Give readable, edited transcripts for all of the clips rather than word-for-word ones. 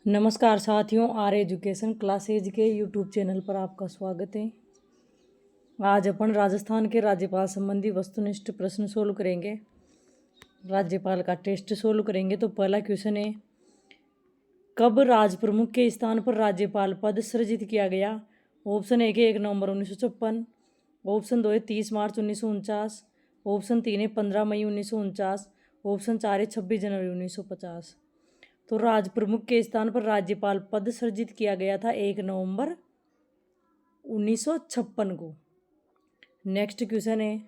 नमस्कार साथियों, are education classes के यूट्यूब चैनल पर आपका स्वागत है। आज अपन राजस्थान के राज्यपाल संबंधी वस्तुनिष्ठ प्रश्न सोल्व करेंगे। राज्यपाल का टेस्ट सोल्व करेंगे। तो पहला क्वेश्चन है, कब राज प्रमुख के स्थान पर राज्यपाल पद सृजित किया गया? ऑप्शन ए के 1 नवंबर 1956, ऑप्शन 2 है 30 मार्च 1949, ऑप्शन 3 है 15 मई 1949, ऑप्शन 4 है 26 जनवरी 1950। तो राज प्रमुख के स्थान पर राज्यपाल पद सृजित किया गया था 1 नवंबर 1956 को। नेक्स्ट क्वेश्चन है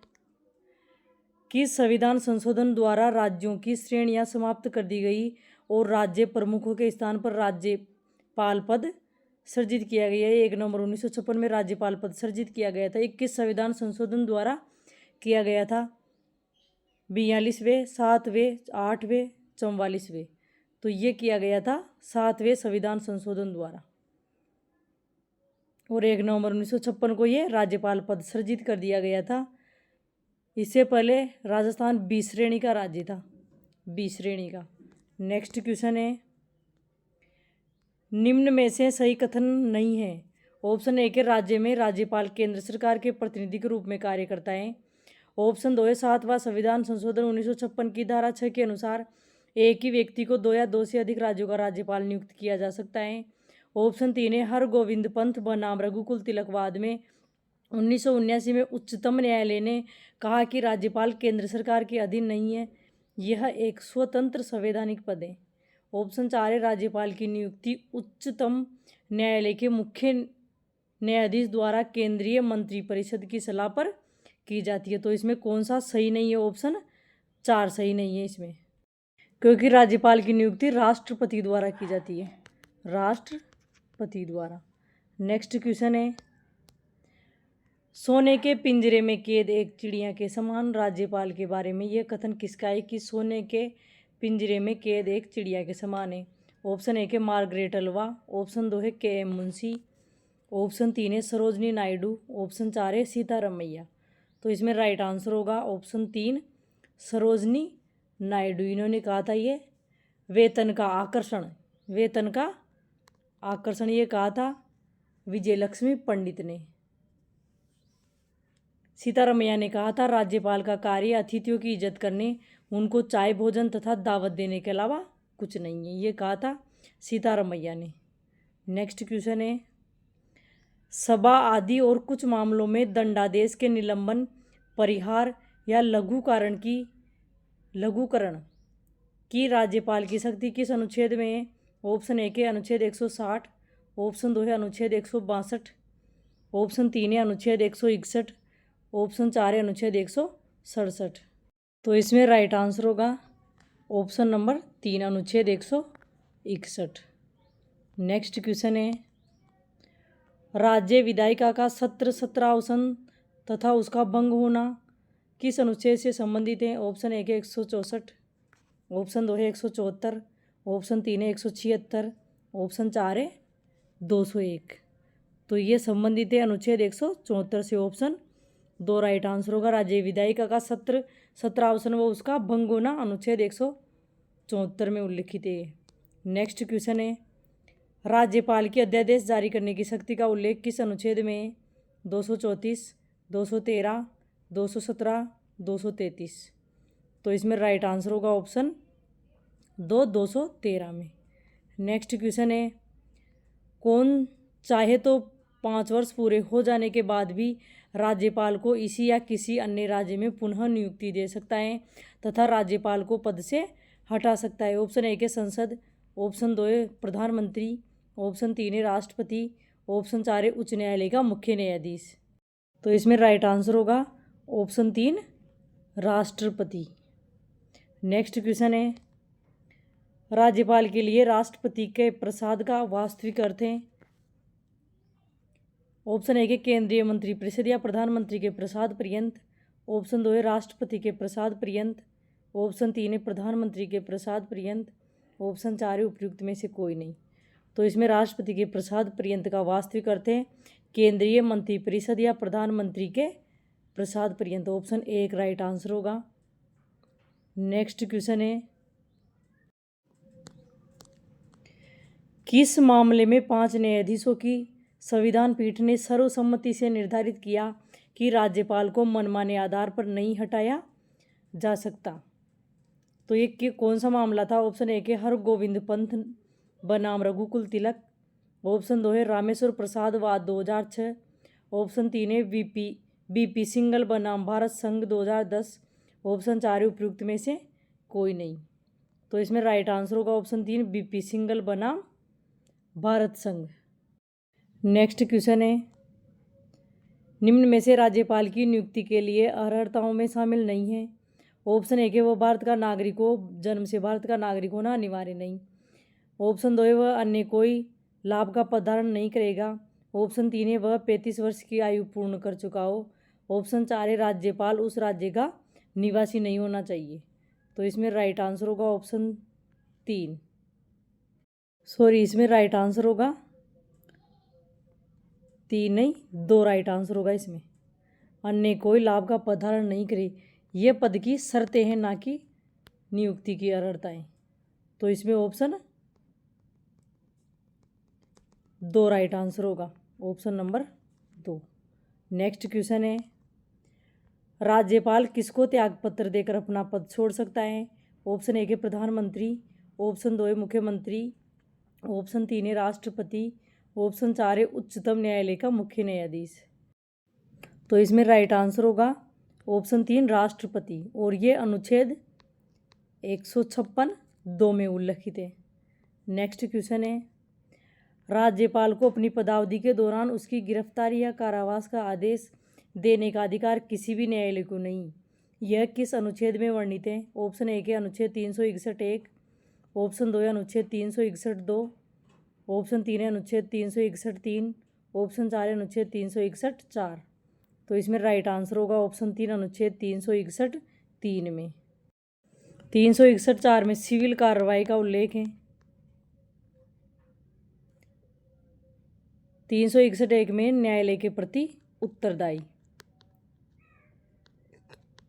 कि संविधान संशोधन द्वारा राज्यों की श्रेणियां समाप्त कर दी गई और राज्य प्रमुखों के स्थान पर राज्यपाल पद सृजित किया गया है। 1 नवंबर 1956 में राज्यपाल पद सृजित किया गया था। 21 संविधान संशोधन द्वारा किया गया था। 42वें, 7वें, 8वें, 44वें। तो ये किया गया था 7वें संविधान संशोधन द्वारा, और 1 नवंबर 1956 को ये राज्यपाल पद सृजित कर दिया गया था। इससे पहले राजस्थान बी श्रेणी का राज्य था, बी श्रेणी का। नेक्स्ट क्वेश्चन है, निम्न में से सही कथन नहीं है। ऑप्शन ए के राज्य में राज्यपाल केंद्र सरकार के प्रतिनिधि के रूप में कार्य करता है। ऑप्शन 2 है 7वां संविधान संशोधन 1956 की धारा 6 के अनुसार एक ही व्यक्ति को 2 या 2 से अधिक राज्यों का राज्यपाल नियुक्त किया जा सकता है। ऑप्शन 3 है हरगोविंद पंत बनाम रघुकुल तिलकवाद में 1979 में उच्चतम न्यायालय ने कहा कि राज्यपाल केंद्र सरकार के अधीन नहीं है, यह एक स्वतंत्र संवैधानिक पद है। ऑप्शन 4 है राज्यपाल की नियुक्ति उच्चतम न्यायालय के मुख्य न्यायाधीश द्वारा केंद्रीय मंत्रिपरिषद की सलाह पर की जाती है। तो इसमें कौन सा सही नहीं है? ऑप्शन 4 सही नहीं है इसमें, क्योंकि राज्यपाल की नियुक्ति राष्ट्रपति द्वारा की जाती है, राष्ट्रपति द्वारा। नेक्स्ट क्वेश्चन है, सोने के पिंजरे में कैद एक चिड़िया के समान राज्यपाल के बारे में यह कथन किसका है कि सोने के पिंजरे में कैद एक चिड़िया के समान है? ऑप्शन ए के मार्गरेट अल्वा, ऑप्शन 2 है के.एम. मुंशी, ऑप्शन 3 है सरोजनी नायडू, ऑप्शन 4 है सीतारमैया। तो इसमें राइट आंसर होगा ऑप्शन 3 सरोजनी नायडू। इन्होंने कहा था ये वेतन का आकर्षण, वेतन का आकर्षण ये कहा था विजयलक्ष्मी पंडित ने। सीतारमैया ने कहा था राज्यपाल का कार्य अतिथियों की इज्जत करने, उनको चाय भोजन तथा दावत देने के अलावा कुछ नहीं है, ये कहा था सीतारमैया ने। नेक्स्ट क्वेश्चन है, सभा आदि और कुछ मामलों में दंडादेश के निलंबन, परिहार या लघुकरण की राज्यपाल की शक्ति किस अनुच्छेद में है? ऑप्शन ए के अनुच्छेद 160, ऑप्शन 2 है अनुच्छेद 162, ऑप्शन 3 है अनुच्छेद 161, ऑप्शन 4 है अनुच्छेद 167। तो इसमें राइट आंसर होगा ऑप्शन नंबर 3 अनुच्छेद 161। नेक्स्ट क्वेश्चन है, राज्य विधायिका का सत्र सत्रावसान तथा उसका भंग होना किस अनुच्छेद से संबंधित है? ऑप्शन ए के 164, ऑप्शन 2 है 174, ऑप्शन 3 है 176, ऑप्शन 4 है 201। तो ये संबंधित है अनुच्छेद 174 से। ऑप्शन 2 राइट आंसर होगा। राज्य विधायिका का सत्रावसान व उसका भंग होना अनुच्छेद 174 में उल्लिखित है। नेक्स्ट क्वेश्चन है, राज्यपाल की अध्यादेश जारी करने की शक्ति का उल्लेख किस अनुच्छेद में है? 234, 213, 217, 233। तो इसमें राइट आंसर होगा ऑप्शन 2 213 में। नेक्स्ट क्वेश्चन है, कौन चाहे तो 5 वर्ष पूरे हो जाने के बाद भी राज्यपाल को इसी या किसी अन्य राज्य में पुनः नियुक्ति दे सकता है तथा राज्यपाल को पद से हटा सकता है? ऑप्शन ए के संसद, ऑप्शन 2 है प्रधानमंत्री, ऑप्शन 3 है राष्ट्रपति, ऑप्शन 4 है उच्च न्यायालय का मुख्य न्यायाधीश। तो इसमें राइट आंसर होगा ऑप्शन 3 राष्ट्रपति। नेक्स्ट क्वेश्चन है, राज्यपाल के लिए राष्ट्रपति के प्रसाद का वास्तविक अर्थ है? ऑप्शन ए के केंद्रीय मंत्रिपरिषद या प्रधानमंत्री के प्रसाद पर्यंत, ऑप्शन 2 है राष्ट्रपति के प्रसाद पर्यंत, ऑप्शन 3 है प्रधानमंत्री के प्रसाद पर्यंत, ऑप्शन 4 है उपयुक्त में से कोई नहीं। तो इसमें राष्ट्रपति के प्रसाद पर्यंत का वास्तविक अर्थ है केंद्रीय मंत्रिपरिषद या प्रधानमंत्री के प्रसाद पर्यंत। ऑप्शन 1 राइट आंसर होगा। नेक्स्ट क्वेश्चन है, किस मामले में 5 न्यायाधीशों की संविधान पीठ ने सर्वसम्मति से निर्धारित किया कि राज्यपाल को मनमाने आधार पर नहीं हटाया जा सकता? तो ये कौन सा मामला था? ऑप्शन ए के हरगोविंद पंत बनाम रघुकुल तिलक, ऑप्शन 2 है रामेश्वर प्रसाद वाद 2006, ऑप्शन 3 है बीपी सिंगल बनाम भारत संघ 2010, ऑप्शन 4 है उपयुक्त में से कोई नहीं। तो इसमें राइट आंसर होगा ऑप्शन 3 बीपी सिंगल बनाम भारत संघ। नेक्स्ट क्वेश्चन है, निम्न में से राज्यपाल की नियुक्ति के लिए अर्हताओं में शामिल नहीं है। ऑप्शन ए के वह भारत का नागरिक हो, जन्म से भारत का नागरिक होना अनिवार्य नहीं। ऑप्शन 2 है वह अन्य कोई लाभ का पदार्पण नहीं करेगा। ऑप्शन 3 है वह 35 वर्ष की आयु पूर्ण कर चुका हो। ऑप्शन 4 है राज्यपाल उस राज्य का निवासी नहीं होना चाहिए। तो इसमें राइट आंसर होगा ऑप्शन 3, सॉरी इसमें राइट आंसर होगा 3 नहीं 2 राइट आंसर होगा इसमें। अन्य कोई लाभ का पदार्पण नहीं करे, ये पद की शर्तें हैं ना कि नियुक्ति की अर्हताएं। तो इसमें ऑप्शन 2 राइट आंसर होगा, ऑप्शन नंबर 2। नेक्स्ट क्वेश्चन है, राज्यपाल किसको त्यागपत्र देकर अपना पद छोड़ सकता है? ऑप्शन ए के प्रधानमंत्री, ऑप्शन 2 है मुख्यमंत्री, ऑप्शन 3 है राष्ट्रपति, ऑप्शन 4 है उच्चतम न्यायालय का मुख्य न्यायाधीश। तो इसमें राइट आंसर होगा ऑप्शन 3 राष्ट्रपति, और ये अनुच्छेद 156(2) में उल्लिखित है। नेक्स्ट क्वेश्चन है, राज्यपाल को अपनी पदावधि के दौरान उसकी गिरफ्तारी या कारावास का आदेश देने का अधिकार किसी भी न्यायालय को नहीं। यह किस अनुच्छेद में वर्णित है? ऑप्शन ए के अनुच्छेद 361, ऑप्शन 2 है अनुच्छेद 361(2), ऑप्शन 3 है अनुच्छेद 361(3), ऑप्शन 4 है अनुच्छेद 361(4). तो इसमें राइट आंसर होगा ऑप्शन 3 अनुच्छेद 361(3) में। 361(4) में सिविल कार्रवाई का उल्लेख है। 361(1) में न्यायालय के प्रति उत्तरदायी,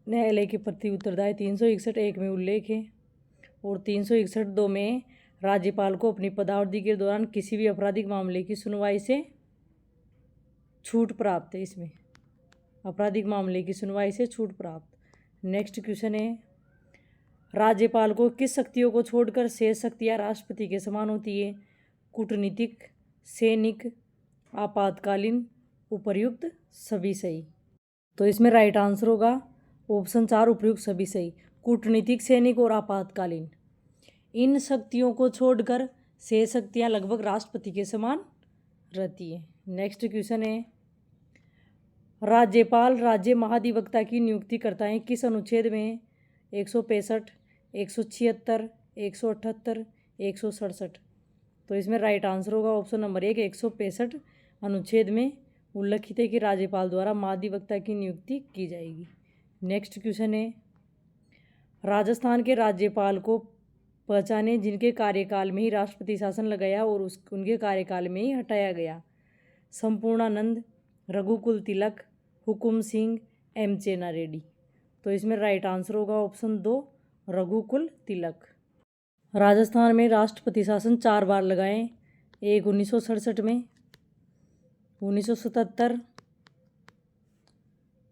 न्यायालय के प्रति उत्तरदायी 361(1) में उल्लेख है। और 361(2) में राज्यपाल को अपनी पदावधि के दौरान किसी भी आपराधिक मामले की सुनवाई से छूट प्राप्त है। इसमें आपराधिक मामले की सुनवाई से छूट प्राप्त। नेक्स्ट क्वेश्चन है, राज्यपाल को किस शक्तियों को छोड़कर शेष शक्तियाँ राष्ट्रपति के समान होती है? कूटनीतिक, सैनिक, आपातकालीन, उपर्युक्त, सभी सही। तो इसमें राइट आंसर होगा ऑप्शन 4 उपर्युक्त सभी सही। कूटनीतिक, सैनिक और आपातकालीन, इन शक्तियों को छोड़कर शेष शक्तियाँ लगभग राष्ट्रपति के समान रहती है। नेक्स्ट क्वेश्चन है, राज्यपाल राज्य महाधिवक्ता की नियुक्ति करता है किस अनुच्छेद में? 165, 176, 178, 167। तो इसमें राइट आंसर होगा ऑप्शन नंबर 1 165 अनुच्छेद में उल्लिखित है कि राज्यपाल द्वारा महाधिवक्ता की नियुक्ति की जाएगी। नेक्स्ट क्वेश्चन है, राजस्थान के राज्यपाल को पहचाने जिनके कार्यकाल में ही राष्ट्रपति शासन लगाया और उनके कार्यकाल में ही हटाया गया। संपूर्णानंद, रघुकुल तिलक, हुकुम सिंह, एम चेना रेड्डी। तो इसमें राइट आंसर होगा ऑप्शन 2 रघुकुल तिलक। राजस्थान में राष्ट्रपति शासन 4 बार लगाए, एक 1967 में, 1977,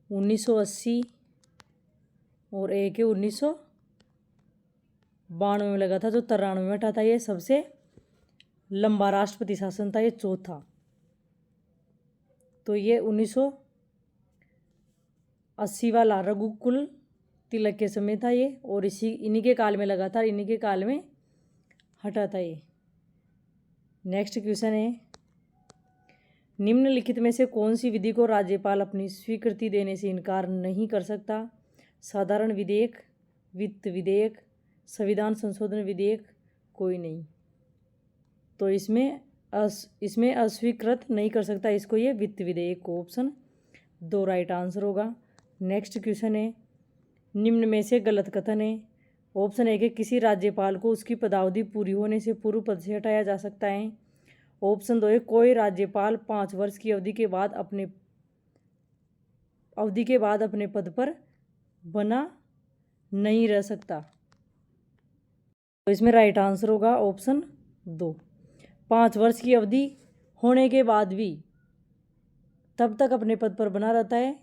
1980 और एक है 1992 में लगा था, जो 93 में हटा था। ये सबसे लंबा राष्ट्रपति शासन था, ये चौथा। तो ये 1980 वाला रघुकुल तिलक के समय था ये, और इन्हीं के काल में लगा था, इन्हीं के काल में हटा था ये। नेक्स्ट क्वेश्चन है, निम्नलिखित में से कौन सी विधि को राज्यपाल अपनी स्वीकृति देने से इनकार नहीं कर सकता? साधारण विधेयक, वित्त विधेयक, संविधान संशोधन विधेयक, कोई नहीं। तो इसमें अस्वीकृत नहीं कर सकता इसको ये वित्त विधेयक को, ऑप्शन 2 राइट आंसर होगा। नेक्स्ट क्वेश्चन है, निम्न में से गलत कथन है। ऑप्शन ए के किसी राज्यपाल को उसकी पदावधि पूरी होने से पूर्व पद से हटाया जा सकता है। ऑप्शन 2 है कोई राज्यपाल 5 वर्ष की अवधि के बाद अपने पद पर बना नहीं रह सकता। तो इसमें राइट आंसर होगा ऑप्शन 2। 5 वर्ष की अवधि होने के बाद भी तब तक अपने पद पर बना रहता है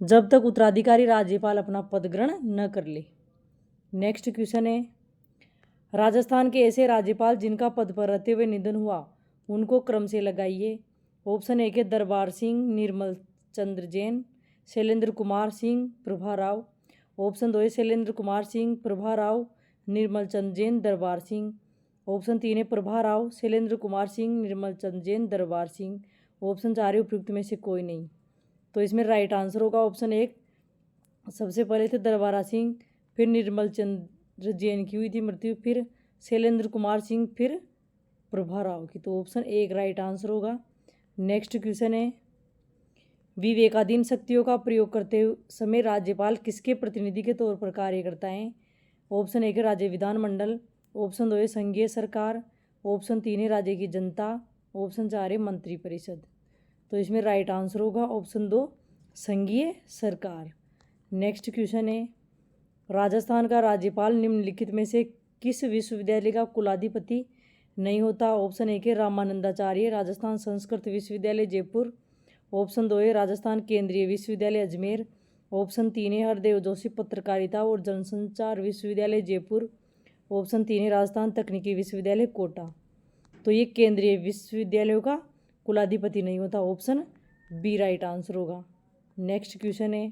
जब तक उत्तराधिकारी राज्यपाल अपना पद ग्रहण न कर ले। नेक्स्ट क्वेश्चन है, राजस्थान के ऐसे राज्यपाल जिनका पद पर रहते हुए निधन हुआ उनको क्रम से लगाइए। ऑप्शन ए के दरबार सिंह, निर्मल चंद्र जैन, शैलेंद्र कुमार सिंह, प्रभा राव। ऑप्शन 2 है शैलेंद्र कुमार सिंह, प्रभा राव, निर्मल चंद्र जैन, दरबार सिंह। ऑप्शन 3 है प्रभा राव, शैलेंद्र कुमार सिंह, निर्मल चंद्र जैन, दरबार सिंह। ऑप्शन 4 है उपयुक्त में से कोई नहीं। तो इसमें राइट आंसर होगा ऑप्शन 1। सबसे पहले थे दरबारा सिंह, फिर निर्मल चंद्र जैन की हुई थी मृत्यु, फिर शैलेंद्र कुमार सिंह, फिर प्रभा राव की। तो ऑप्शन 1 राइट आंसर होगा। नेक्स्ट क्वेश्चन है, विवेकाधीन शक्तियों का प्रयोग करते समय राज्यपाल किसके प्रतिनिधि के तौर पर कार्य करता है। ऑप्शन 1 है राज्य विधानमंडल, ऑप्शन 2 है संघीय सरकार, ऑप्शन 3 है राज्य की जनता, ऑप्शन 4 है मंत्रिपरिषद। तो इसमें राइट आंसर होगा ऑप्शन 2 संघीय सरकार। नेक्स्ट क्वेश्चन है, राजस्थान का राज्यपाल निम्नलिखित में से किस विश्वविद्यालय का कुलाधिपति नहीं होता। ऑप्शन 1 है रामानंदाचार्य, राजस्थान संस्कृत विश्वविद्यालय जयपुर। ऑप्शन 2 है राजस्थान केंद्रीय विश्वविद्यालय अजमेर। ऑप्शन 3 है हरदेव जोशी पत्रकारिता और जनसंचार विश्वविद्यालय जयपुर। ऑप्शन 3 है राजस्थान तकनीकी विश्वविद्यालय कोटा। तो ये केंद्रीय विश्वविद्यालयों का कुलाधिपति नहीं होता, ऑप्शन बी राइट आंसर होगा। नेक्स्ट क्वेश्चन है,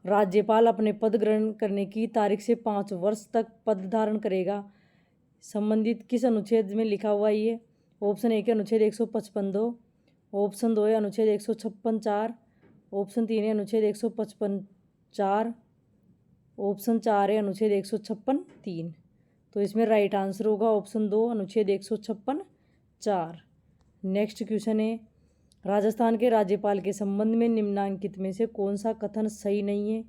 राज्यपाल अपने पद ग्रहण करने की तारीख से 5 वर्ष तक पद धारण करेगा संबंधित किस अनुच्छेद में लिखा हुआ ये। ऑप्शन 1 है अनुच्छेद 155(2), ऑप्शन 2 है अनुच्छेद 156(4), ऑप्शन 3 है अनुच्छेद 155(4), ऑप्शन 4 है अनुच्छेद 156(3). तो इसमें राइट आंसर होगा ऑप्शन 2 अनुच्छेद 156(4). नेक्स्ट क्वेश्चन है, राजस्थान के राज्यपाल के संबंध में निम्नांकित में से कौन सा कथन सही नहीं है।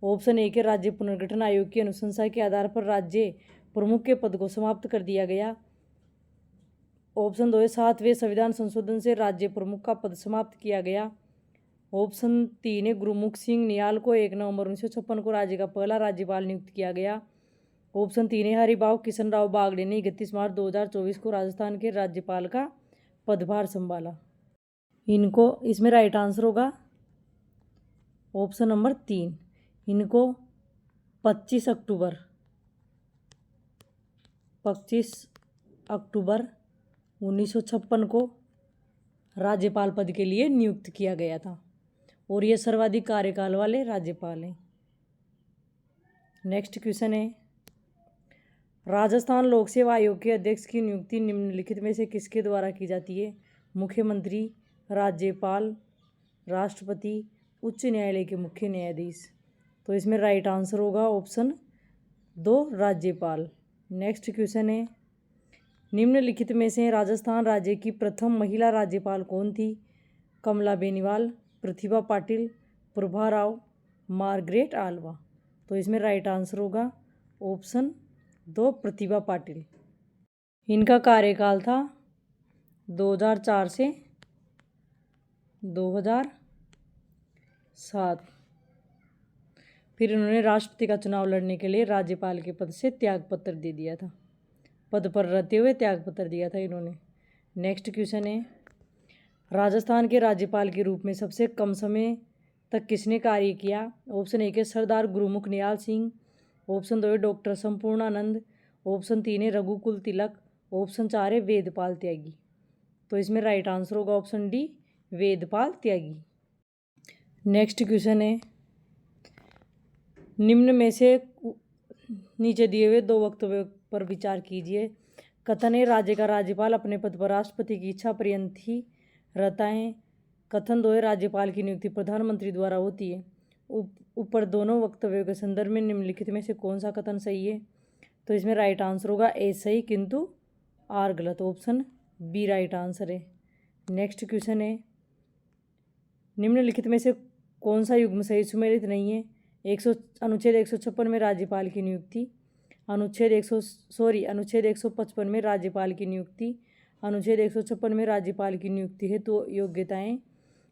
ऑप्शन 1 है राज्य पुनर्गठन आयोग की अनुशंसा के आधार पर राज्य प्रमुख के पद को समाप्त कर दिया गया। ऑप्शन 2 है 7वें संविधान संशोधन से राज्य प्रमुख का पद समाप्त किया गया। ऑप्शन 3 है गुरुमुख सिंह निहाल को 1 नवंबर 1956 को राज्य का पहला राज्यपाल नियुक्त किया गया। ऑप्शन 3 है हरिभाऊ किशन राव बागड़े ने 31 मार्च 2024 को राजस्थान के राज्यपाल का पदभार संभाला। इनको इसमें राइट आंसर होगा ऑप्शन नंबर 3। इनको 25 अक्टूबर 1956 को राज्यपाल पद के लिए नियुक्त किया गया था और ये सर्वाधिक कार्यकाल वाले राज्यपाल हैं। नेक्स्ट क्वेश्चन है, राजस्थान लोक सेवा आयोग के अध्यक्ष की नियुक्ति निम्नलिखित में से किसके द्वारा की जाती है। मुख्यमंत्री, राज्यपाल, राष्ट्रपति, उच्च न्यायालय के मुख्य न्यायाधीश। तो इसमें राइट आंसर होगा ऑप्शन 2 राज्यपाल। नेक्स्ट क्वेश्चन है, निम्नलिखित में से राजस्थान राज्य की प्रथम महिला राज्यपाल कौन थी। कमला बेनीवाल, प्रतिभा पाटिल, प्रभा राव, मार्गरेट आल्वा। तो इसमें राइट आंसर होगा ऑप्शन 2 प्रतिभा पाटिल। इनका कार्यकाल था 2004 से 2007। फिर इन्होंने राष्ट्रपति का चुनाव लड़ने के लिए राज्यपाल के पद से त्यागपत्र दे दिया था, पद पर रहते हुए त्यागपत्र दिया था इन्होंने। नेक्स्ट क्वेश्चन है, राजस्थान के राज्यपाल के रूप में सबसे कम समय तक किसने कार्य किया। ऑप्शन 1 है सरदार गुरुमुख निहाल सिंह, ऑप्शन 2 है डॉक्टर संपूर्णानंद, ऑप्शन 3 है रघुकुल तिलक, ऑप्शन 4 है वेदपाल त्यागी। तो इसमें राइट आंसर होगा ऑप्शन डी वेदपाल त्यागी। नेक्स्ट क्वेश्चन है, निम्न में से नीचे दिए हुए 2 वक्तव्यों पर विचार कीजिए। कथन है राज्य का राज्यपाल अपने पद पर राष्ट्रपति की इच्छा पर्यंत ही रहता है। कथन 2 है राज्यपाल की नियुक्ति प्रधानमंत्री द्वारा होती है। ऊपर दोनों वक्तव्यों के संदर्भ में निम्नलिखित में से कौन सा कथन सही है। तो इसमें राइट आंसर होगा ए सही किंतु आर गलत, ऑप्शन बी राइट आंसर है। नेक्स्ट क्वेश्चन है, निम्नलिखित में से कौन सा युग्म सही सुमेलित नहीं है। अनुच्छेद 156 में राज्यपाल की नियुक्ति, अनुच्छेद 155 में राज्यपाल की नियुक्ति, अनुच्छेद 156 में राज्यपाल की नियुक्ति हेतु योग्यताएं,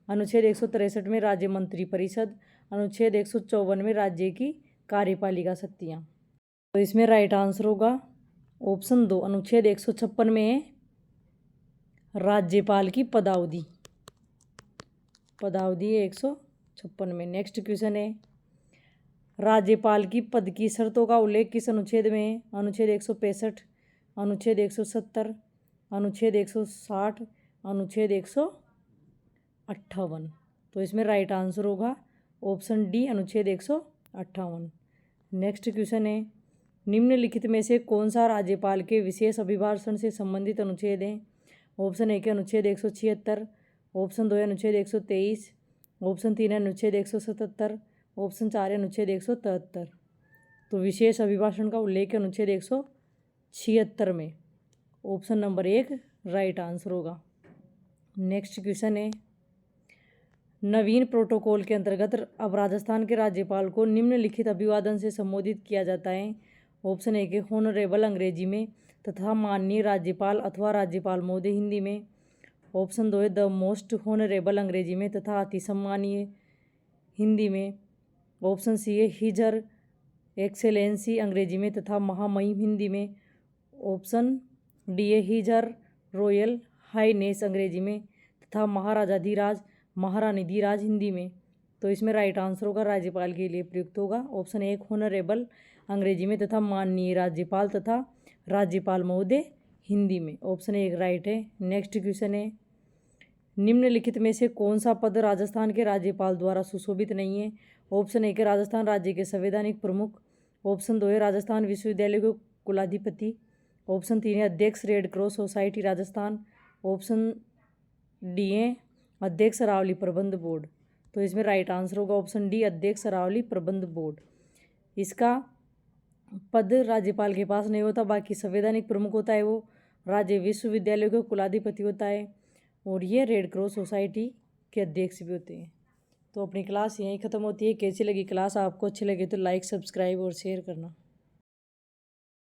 अनुच्छेद 163 में राज्य मंत्रिपरिषद, अनुच्छेद 154 में राज्य की कार्यपालिका शक्तियाँ। तो इसमें राइट आंसर होगा ऑप्शन 2 अनुच्छेद 156 में है राज्यपाल की पदावधि। पदावधि है 156 में। नेक्स्ट क्वेश्चन है राज्यपाल की पद की शर्तों का उल्लेख किस अनुच्छेद में है? अनुच्छेद 165, अनुच्छेद 170, अनुच्छेद 160, अनुच्छेद 158। तो इसमें राइट आंसर होगा ऑप्शन डी अनुच्छेद 158। नेक्स्ट क्वेश्चन है निम्नलिखित में से कौन सा राज्यपाल के विशेष अभिभाषण से संबंधित अनुच्छेद है? ऑप्शन ए के अनुच्छेद 176, ऑप्शन 2 है अनुच्छेद 123, ऑप्शन 3 है अनुच्छेद 177, ऑप्शन 4 है अनुच्छेद 173। तो विशेष अभिभाषण का उल्लेख अनुच्छेद 176 में। ऑप्शन नंबर 1 राइट आंसर होगा। नेक्स्ट क्वेश्चन है नवीन प्रोटोकॉल के अंतर्गत अब राजस्थान के राज्यपाल को निम्नलिखित अभिवादन से संबोधित किया जाता है। ऑप्शन ए के होनरेबल अंग्रेजी में तथा माननीय राज्यपाल अथवा राज्यपाल महोदय हिंदी में। ऑप्शन 2 है द मोस्ट होनरेबल अंग्रेजी में तथा अति सम्मानीय हिंदी में। ऑप्शन सी है हिजर एक्सेलेंसी अंग्रेजी में तथा महामहिम हिंदी में। ऑप्शन डी है हिजर रॉयल हाईनेस अंग्रेजी में तथा महाराजाधिराज महारानीधिराज हिंदी में। तो इसमें राइट आंसर होगा राज्यपाल के लिए प्रयुक्त होगा ऑप्शन 1 होनरेबल अंग्रेजी में तथा माननीय राज्यपाल तथा राज्यपाल महोदय हिंदी में। ऑप्शन 1 राइट है। नेक्स्ट क्वेश्चन है निम्नलिखित में से कौन सा पद राजस्थान के राज्यपाल द्वारा सुशोभित नहीं है? ऑप्शन ए के राजस्थान राज्य के संवैधानिक प्रमुख। ऑप्शन 2 है राजस्थान विश्वविद्यालय के कुलाधिपति। ऑप्शन 3 है अध्यक्ष red cross society Rajasthan. Option D है अध्यक्ष अरावली प्रबंध बोर्ड। तो इसमें राइट आंसर होगा ऑप्शन डी अध्यक्ष अरावली प्रबंध बोर्ड। इसका पद राज्यपाल के पास नहीं होता, बाकी संवैधानिक प्रमुख होता है वो, राज्य विश्वविद्यालय का कुलाधिपति होता है और ये रेड क्रॉस सोसाइटी के अध्यक्ष भी होते हैं। तो अपनी क्लास यहीं ख़त्म होती है। कैसी लगी क्लास? आपको अच्छी लगी तो लाइक सब्सक्राइब और शेयर करना।